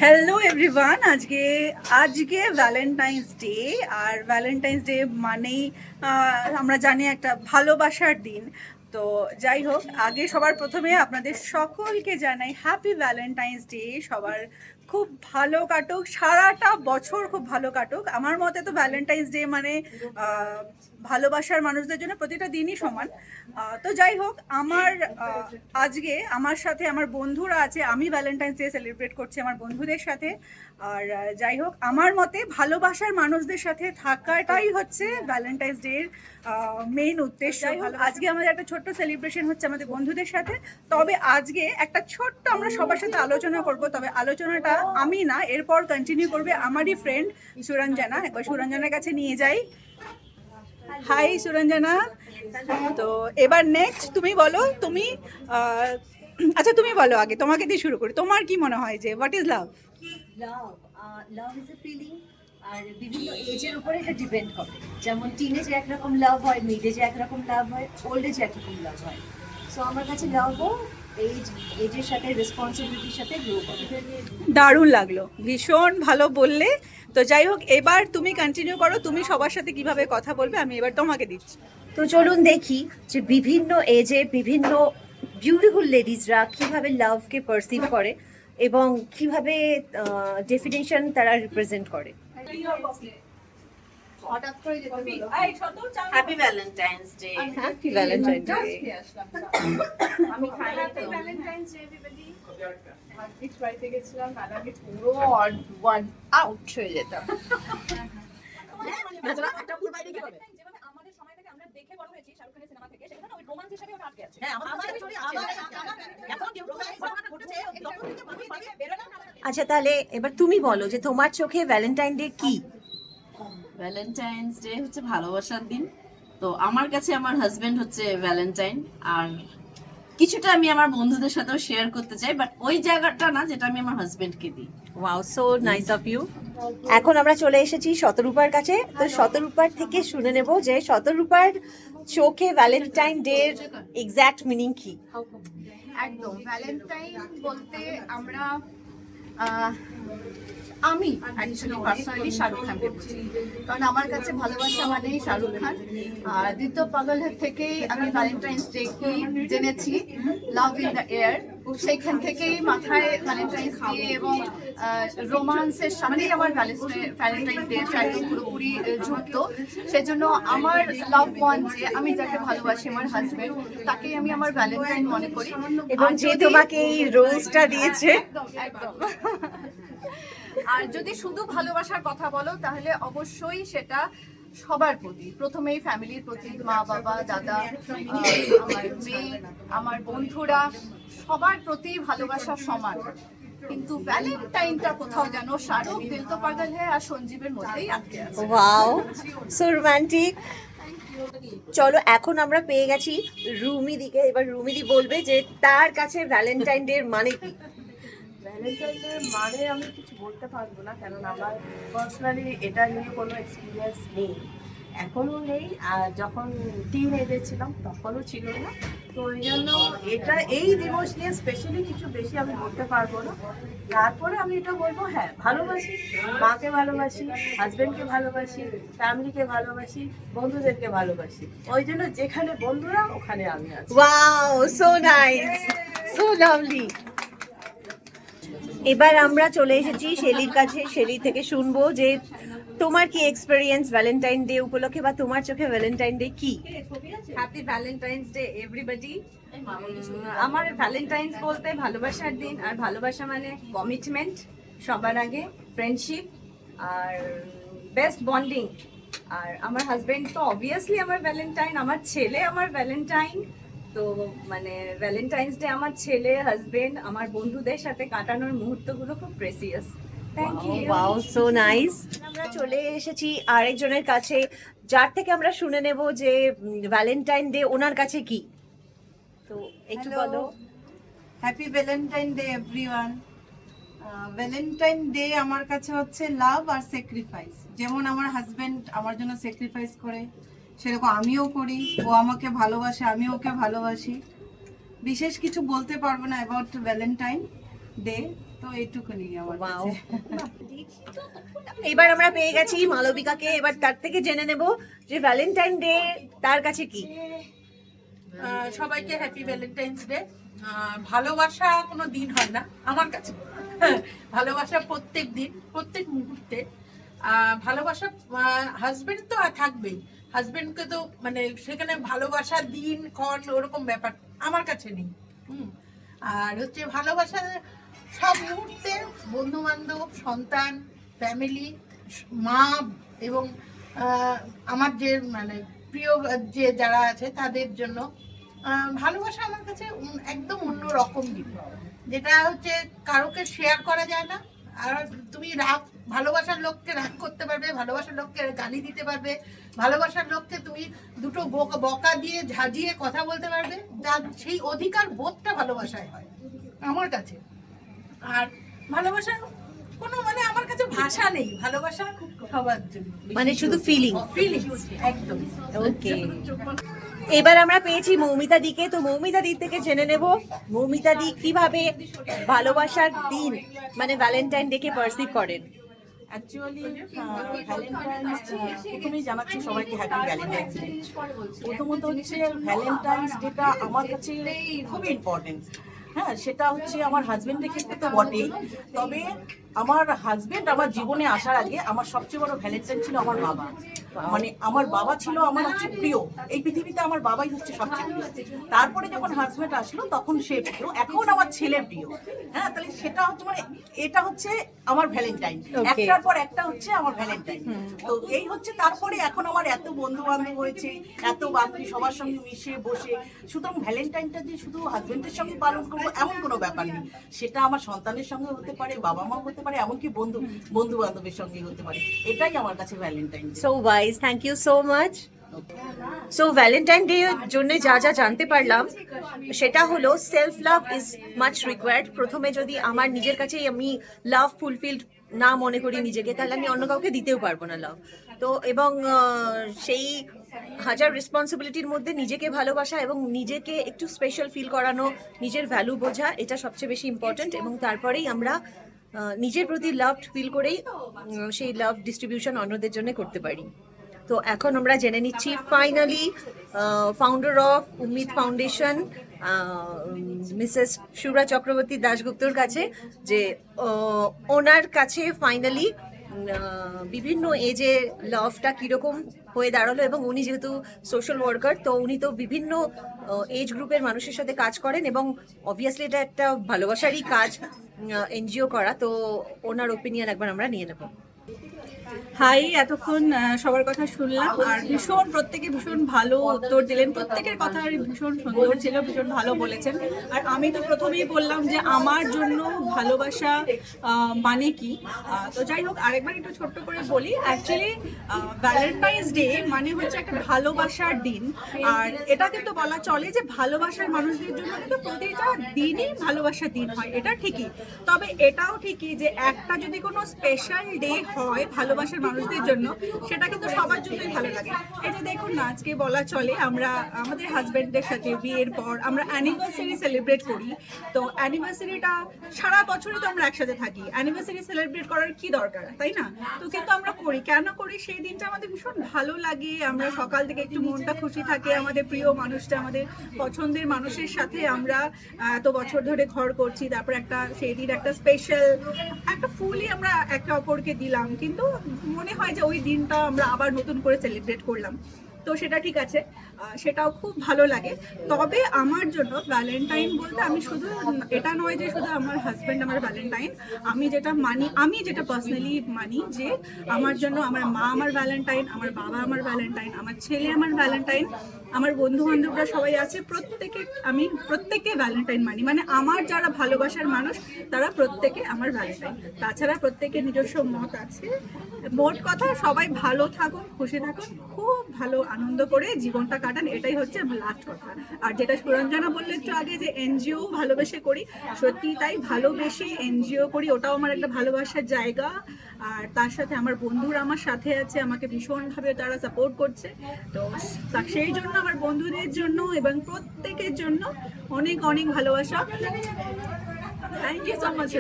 Hello everyone, আজকে আজকে Valentine's day. আর Valentine's day মানেই আমরা জানি একটা ভালোবাসার দিন। তো যাই হোক, আগে সবার প্রথমে আপনাদের সকলকে জানাই হ্যাপি ভ্যালেন্টাইন্স ডে। সবার খুব ভালো কাটুক, সারাটা বছর খুব ভালো কাটুক। আমার মতে তো ভ্যালেন্টাইন্স ডে মানে ভালোবাসার মানুষদের জন্য প্রতিটা দিনই সমান। তো যাই হোক, আজকে আমার সাথে আমার বন্ধুরা আছে, আমি ভ্যালেন্টাইন্স ডে সেলিব্রেট করছি আমার বন্ধুদের সাথে। আর যাই হোক, আমার মতে ভালোবাসার মানুষদের সাথে থাকাটাই হচ্ছে ভ্যালেন্টাইন্স ডের মেইন উদ্দেশ্য। আজকে আমাদের একটা ছোট্ট সেলিব্রেশন হচ্ছে আমাদের বন্ধুদের সাথে। তবে আজকে একটা ছোট্ট আমরা সবার সাথে আলোচনা করব। তবে আলোচনাটা আমি না, এরপর কন্টিনিউ করবে আমারই ফ্রেন্ড সুরঞ্জনা। একবার সুরঞ্জনার কাছে নিয়ে যাই। হাই সুরঞ্জনা। তো এবার নেক্সট তুমি বলো, তুমি আচ্ছা তুমি বলো, আগে তোমাকে দিয়ে শুরু করি। তোমার কি মনে হয় যে what is love? Love love is a feeling. আর বিভিন্ন এজের উপরে এটা ডিপেন্ড করে। যেমন টিনেজে একরকম লাভ হয়, মিড এজে একরকম লাভ হয়, ওল্ড এজে একরকম লাভ হয়। সো আমার কাছে লাভও এজের সাথে রেসপন্সিবিলিটির সাথে গ্রো করে। দারুণ লাগলো, ভীষণ ভালো বললে। তো যাই হোক, এবার তুমি কন্টিনিউ করো, তুমি সবার সাথে কিভাবে কথা বলবে, আমি এবার তোমাকে দিচ্ছি। তো চলুন দেখি যে বিভিন্ন এজে বিভিন্ন বিউটিফুল লেডিজরা কিভাবে লাভকে পারসিভ করে এবং কিভাবে ডেফিনেশন তারা রিপ্রেজেন্ট করে। Happy Valentine's day. Happy Valentine day. আমি হ্যাপি ভ্যালেন্টাইন্স ডে এভরিবডি। আজকে বাড়িতে গেছিলাম, তাহলে আমি পুরো ওয়ান আউট হয়ে যেতাম। একটা ফুল বাইরে কি হবে? যেভাবে আমাদের সময় থেকে আমরা দেখে বড় হয়েছি শাহরুখ খানের সিনেমা থেকে, সেটা না ওই রোমান্স হিসেবে ওটা আটকে আছে। হ্যাঁ, আমার স্টোরি আছে। এখন কেউ ঘটনাটা ঘটেছে, তখন থেকে ভাবি ভাবি বেরোনো না। আচ্ছা, তাহলে এবার তুমি বলো যে তোমার চোখে ভ্যালেন্টাইন ডে কি? ভ্যালেন্টাইন্স ডে হচ্ছে ভালোবাসার দিন। তো আমার কাছে আমার হাজবেন্ড হচ্ছে ভ্যালেন্টাইন। আর কিছুটা আমি আমার বন্ধুদের সাথেও শেয়ার করতে চাই, বাট ওই জায়গাটা না যেটা আমি আমার হাজবেন্ডকে দিই। Wow, so nice of you. এখন আমরা চলে এসেছি শতরূপার কাছে। তো শতরূপার থেকে শুনে নেব যে শতরূপার চোখে ভ্যালেন্টাইন ডে এর এক্সাক্ট মিনিং কি। একদম ভ্যালেন্টাইন বলতে আমরা আমি অ্যাকচুয়ালি পার্সোনালি শাহরুখ খানকে বুঝি, কারণ আমার কাছে ভালোবাসা মানেই শাহরুখ খান। আর দ্বিতীয় পাগল থেকেই আমি ভ্যালেন্টাইন্স ডে কি জেনেছি, লাভ ইন দ্য এয়ার। সেইখান থেকেই মাথায় ভ্যালেন্টাইন্স ডে এবং রোমান্সের সাথেই আমার ভ্যালেন্টাইন ডে একদম পুরোপুরি যুক্ত। সেজন্য আমার লাভ ওয়ান, যে আমি যাকে ভালোবাসি, আমার হাজবেন্ড, তাকেই আমি আমার ভ্যালেন্টাইন মনে করি। এবং যে তোমাকে এই রোজটা দিয়েছে। একদম একদম। আর যদি শুধু ভালোবাসার কথা বলো, তাহলে অবশ্যই সেটা সবার প্রতি, প্রথমেই ফ্যামিলির প্রতি, মা বাবা দাদা, আমার মেয়ে, আমার বন্ধুরা, সবার প্রতি ভালোবাসা সমান। কিন্তু ভ্যালেন্টাইনটা কোথাও যেন শাহরুখ, দিল তো পাগল হ্যায় আর সঞ্জীবের মধ্যেই আটকে আছে। Wow, so romantic. চলো, এখন আমরা পেয়ে গেছি রুমিদিকে। এবার রুমিদি বলবে যে তার কাছে ভ্যালেন্টাইন ডে এর মানে কি। ভ্যালেন্টাইন ডে মানে আমি কিছু বলতে পারবো না, কারণ আমার পার্সোনালি এটা নিয়ে কোনো এক্সপিরিয়েন্স নেই, এখনও নেই। আর যখন টিন এজে ছিলাম তখনও ছিল না। তো ওই জন্য এটা এই দিবস নিয়ে স্পেশালি কিছু বেশি আমি বলতে পারবো না। তারপরে আমি এটা বলবো, হ্যাঁ ভালোবাসি, মাকে ভালোবাসি, হাজবেন্ডকে ভালোবাসি, ফ্যামিলিকে ভালোবাসি, বন্ধুদেরকে ভালোবাসি। ওই জন্য যেখানে বন্ধুরা ওখানে আমি আছি। Wow, so nice, so lovely. এবার আমরা চলে এসেছি শেলির কাছে। শেলি থেকে শুনবো যে তোমার কি এক্সপেরিয়েন্স ভ্যালেন্টাইন ডে উপলক্ষে, বা তোমার চোখে ভ্যালেন্টাইন ডে কি। Happy Valentine's day everybody. আমার ভ্যালেন্টাইন্স বলতে ভালোবাসার দিন। আর ভালোবাসা মানে কমিটমেন্ট সবার আগে, ফ্রেন্ডশিপ আর বেস্ট বন্ডিং। আর আমার হাজবেন্ড তো অবভিয়াসলি আমার ভ্যালেন্টাইন, আমার ছেলে আমার ভ্যালেন্টাইন। তো মানে ভ্যালেন্টাইন্স ডে আমার ছেলে, হাজবেন্ড, আমার বন্ধুদের সাথে কাটানোর মুহূর্তগুলো খুব precious. Thank you. Wow, so nice. আমরা চলে এসেছি আরেকজনের কাছে, যার থেকে আমরা শুনে নেব যে ভ্যালেন্টাইন ডে ওনার কাছে কি। তো একটু বলো। Happy Valentine day everyone. Valentine day আমার কাছে হচ্ছে লাভ আর স্যাক্রিফাইস। যেমন আমার হাজবেন্ড আমার জন্য স্যাক্রিফাইস করে, সেরকম আমিও করি। ও আমাকে ভালোবাসে, আমি ওকে ভালোবাসি। বিশেষ কিছু বলতে পারবো না অ্যাবাউট ভ্যালেন্টাইন। ডে। তো এইটুকুনি আমার Wow. কাছে। এবার আমরা পেয়ে গেছি মালবিকাকে, এবার তার থেকে জেনে নেব যে ভ্যালেন্টাইন ডে তার কাছে কি। সবাইকে হ্যাপি ভ্যালেন্টাইন্স ডে। ভালোবাসা কোনো দিন হয় না আমার কাছে, ভালোবাসা প্রত্যেক দিন, প্রত্যেক মুহূর্তে। ভালোবাসা হাজবেন্ড তো থাকবেই, হাজবেন্ডকে তো মানে সেখানে ভালোবাসা দিন ক্ষণ ওরকম ব্যাপার আমার কাছে নেই। আর হচ্ছে ভালোবাসা সব মুহূর্তে, বন্ধু বান্ধব, সন্তান, ফ্যামিলি, মা এবং আমার যে মানে প্রিয় যে যারা আছে তাদের জন্য ভালোবাসা আমার কাছে একদম অন্য রকম জিনিস, যেটা হচ্ছে কারোকে শেয়ার করা যায় না। আর তুমি রাগ, ভালোবাসার লোককে রাগ করতে পারবে, ভালোবাসার লোককে গালি দিতে পারবে, ভালোবাসার লোককে তুমি দুটো বকা দিয়ে ঝাঁঝিয়ে কথা বলতে পারবে, যার সেই অধিকার বোধটা ভালোবাসায় হয় আমার কাছে। আর ভালোবাসা কোনো মানে আমার কাছে ভাষা নেই, ভালোবাসা সবার জন্য, মানে শুধু ফিলিং। ফিলিংস একদম। ওকে, এবার আমরা পেয়েছি মৌমিতা দিকে। তো মৌমিতা দি থেকে জেনে নেব মৌমিতা দি কিভাবে ভালোবাসার দিন মানে ভ্যালেন্টাইন ডে কে পারসিভ করেন। অ্যাকচুয়ালি ভ্যালেন্টাইন্স প্রথমেই জানাচ্ছি সবাইকে হ্যাপি ভ্যালেন্টাইন্স ডে। প্রথমত হচ্ছে ভ্যালেন্টাইন্স ডেটা আমার কাছে খুবই ইম্পর্টেন্ট। হ্যাঁ, সেটা হচ্ছে আমার হাজবেন্ডের ক্ষেত্রে তো বটেই, তবে আমার হাজবেন্ড আমার জীবনে আসার আগে আমার সবচেয়ে বড় ভ্যালেন্টাইন ছিল আমার বাবা। মানে আমার বাবা ছিল আমার হচ্ছে প্রিয়, এই পৃথিবীতে আমার বাবাই হচ্ছে সবচেয়ে প্রিয়। তারপরে যখন হাজবেন্ড আসলো তখন সে প্রিয়, এখন আমার ছেলে প্রিয়। হ্যাঁ, তাহলে সেটা হচ্ছে মানে এটা হচ্ছে আমার ভ্যালেন্টাইন, একটার পর একটা হচ্ছে আমার ভ্যালেন্টাইন। তো এই হচ্ছে, তারপরে এখন আমার এত বন্ধু বান্ধব হয়েছে, এত বান্ধবী, সবার সঙ্গে মিশে বসে। সুতরাং ভ্যালেন্টাইনটা যে শুধু হাজবেন্ডের সঙ্গে পালন করবো এমন কোনো ব্যাপার নেই, সেটা আমার সন্তানের সঙ্গে হতে পারে, বাবা মা হতে পারে, এমনকি বন্ধু বান্ধবের সঙ্গে হতে পারে। এটাই আমার কাছে Valentine. So wise, thank you so much. So Valentine day জন্য যা যা জানতে পারলাম সেটা হলো self love is much required. প্রথমে যদি আমার নিজের কাছেই আমি লাভ ফুলফিলড না মনে করি নিজেকে, তাহলে আমি অন্য কাউকে দিতেও পারবো না লাভ। তো এবং সেই হাজার রেসপন্সিবিলিটির মধ্যে নিজেকে ভালোবাসা এবং নিজেকে একটু স্পেশাল ফিল করানো, নিজের ভ্যালু বোঝা, এটা সবচেয়ে বেশি ইম্পর্ট্যান্ট। এবং তারপরেই আমরা নিজের প্রতি লাভড ফিল করেই সেই লাভ ডিস্ট্রিবিউশন অন্যদের জন্য করতে পারি। তো এখন আমরা জেনে নিচ্ছি finally founder of Ummid foundation Mrs Sura Chakraborty দাশগুপ্তর কাছে, যে ওনার কাছে ফাইনালি বিভিন্ন এজে লাভটা কীরকম হয়ে দাঁড়ালো। এবং উনি যেহেতু সোশ্যাল ওয়ার্কার, তো উনি তো বিভিন্ন এজ গ্রুপের মানুষের সাথে কাজ করেন, এবং অবভিয়াসলি এটা একটা ভালোবাসারই কাজ এনজিও করা। তো ওনার ওপিনিয়ন একবার আমরা নিয়ে নেব। হাই, এতক্ষণ সবার কথা শুনলাম আর ভীষণ প্রত্যেকে ভীষণ ভালো উত্তর দিলেন, প্রত্যেকের কথা ভীষণ সুন্দর ছিল, ভীষণ ভালো বলেছেন। আর আমি তো প্রথমেই বললাম যে আমার জন্য ভালোবাসা মানে কি। তো যাই হোক, আরেকবার একটু ছোট্ট করে বলি। অ্যাকচুয়ালি ভ্যালেন্টাইন্স ডে মানে হচ্ছে একটা ভালোবাসার দিন। আর এটা কিন্তু বলা চলে যে ভালোবাসার মানুষদের জন্য কিন্তু প্রতিটা দিনই ভালোবাসার দিন হয়, এটা ঠিকই। তবে এটাও ঠিকই যে একটা যদি কোনো স্পেশাল ডে হয় ভালোবাসার মানুষদের জন্য, সেটা কিন্তু সবার জন্যই ভালো লাগে। এই যে দেখুন না, আজকে বলা চলে আমরা আমাদের হাজব্যান্ডের সাথে বিয়ের পর আমরা অ্যানিভার্সারি সেলিব্রেট করি। তো অ্যানিভার্সারিটা সারা বছরই তো আমরা একসাথে থাকি, অ্যানিভার্সারি সেলিব্রেট করার কি দরকার, তাই না? তো কিন্তু আমরা করি, কেন করি? সেই দিনটা আমাদের ভীষণ ভালো লাগে, আমরা সকাল থেকে একটু মনটা খুশি থাকে, আমাদের প্রিয় মানুষটা, আমাদের পছন্দের মানুষের সাথে আমরা এত বছর ধরে ঘর করছি, তারপর একটা সেই দিন একটা স্পেশাল একটা ফুলই আমরা একে অপরকে দিলাম, কিন্তু মনে হয় যে ওই দিনটা আমরা আবার নতুন করে সেলিব্রেট করলাম। তো সেটা ঠিক আছে, সেটাও খুব ভালো লাগে। তবে আমার জন্য ভ্যালেন্টাইন বলতে আমি শুধু এটা নয় যে শুধু আমার হাজব্যান্ড আমার ভ্যালেন্টাইন। আমি যেটা মানি, আমি যেটা পার্সোনালি মানি, যে আমার জন্য আমার মা আমার ভ্যালেন্টাইন, আমার বাবা আমার ভ্যালেন্টাইন, আমার ছেলে আমার ভ্যালেন্টাইন, আমার বন্ধু বান্ধবরা সবাই আছে, আমি প্রত্যেককে ভ্যালেন্টাইন মানি। মানে আমার যারা ভালোবাসার মানুষ তারা প্রত্যেকে আমার ভ্যালেন্টাইন। তাছাড়া প্রত্যেকের নিজস্ব মত আছে। মোট কথা, সবাই ভালো থাকুন, খুশি থাকুন, খুব ভালো আনন্দ করে জীবনটা কাটান, এটাই হচ্ছে লাস্ট কথা। আর যেটা সুরঞ্জনা বললে একটু আগে যে এনজিও ভালোবেসে করি, সত্যি তাই, ভালোবেসে এনজিও করি, ওটাও আমার একটা ভালোবাসার জায়গা। আর তার সাথে আমার বন্ধুরা আমার সাথে আছে, আমাকে ভীষণভাবে তারা সাপোর্ট করছে। তো সেই জন্য আমার বন্ধুদের জন্য এবং প্রত্যেকের জন্য অনেক অনেক ভালোবাসা। Thank you so much